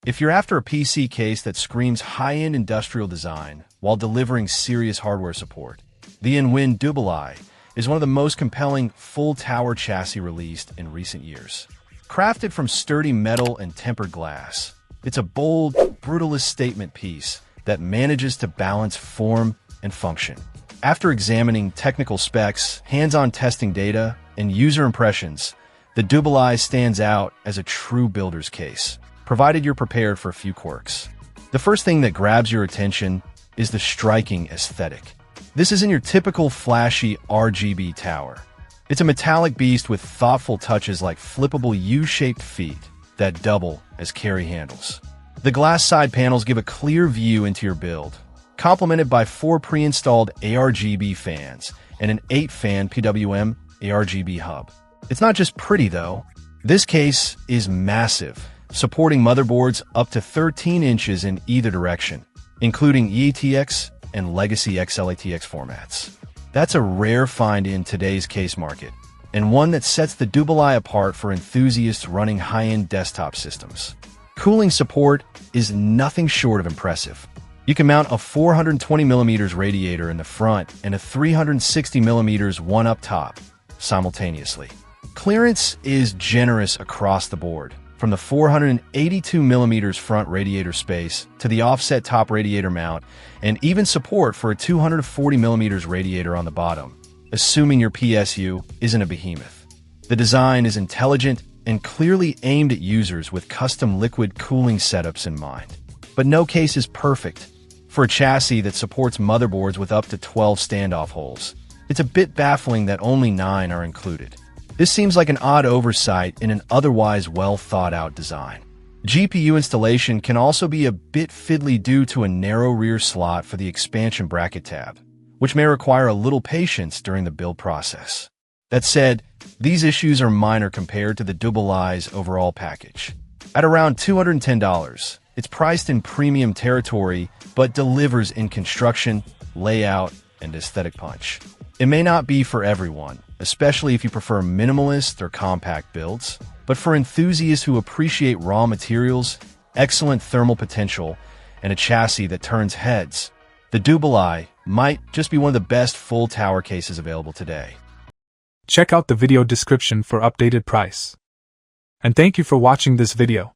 If you're after a PC case that screams high-end industrial design while delivering serious hardware support, the InWin Dubili is one of the most compelling full-tower chassis released in recent years. Crafted from sturdy metal and tempered glass, it's a bold, brutalist statement piece that manages to balance form and function. After examining technical specs, hands-on testing data, and user impressions, the Dubili stands out as a true builder's case, provided you're prepared for a few quirks. The first thing that grabs your attention is the striking aesthetic. This isn't your typical flashy RGB tower. It's a metallic beast with thoughtful touches like flippable U-shaped feet that double as carry handles. The glass side panels give a clear view into your build, complemented by 4 pre-installed ARGB fans and an 8-fan PWM ARGB hub. It's not just pretty, though. This case is massive, supporting motherboards up to 13 inches in either direction, including EATX and Legacy XLATX formats. That's a rare find in today's case market, and one that sets the Dubili apart for enthusiasts running high-end desktop systems. Cooling support is nothing short of impressive. You can mount a 420mm radiator in the front and a 360mm one up top simultaneously. Clearance is generous across the board, from the 482mm front radiator space to the offset top radiator mount, and even support for a 240mm radiator on the bottom, assuming your PSU isn't a behemoth. The design is intelligent and clearly aimed at users with custom liquid cooling setups in mind. But no case is perfect. For a chassis that supports motherboards with up to 12 standoff holes, it's a bit baffling that only 9 are included. This seems like an odd oversight in an otherwise well-thought-out design. GPU installation can also be a bit fiddly due to a narrow rear slot for the expansion bracket tab, which may require a little patience during the build process. That said, these issues are minor compared to the Dubili's overall package. At around $210, it's priced in premium territory, but delivers in construction, layout, and aesthetic punch. It may not be for everyone, especially if you prefer minimalist or compact builds, but for enthusiasts who appreciate raw materials, excellent thermal potential, and a chassis that turns heads, the Dubili might just be one of the best full tower cases available today. Check out the video description for updated price. And thank you for watching this video.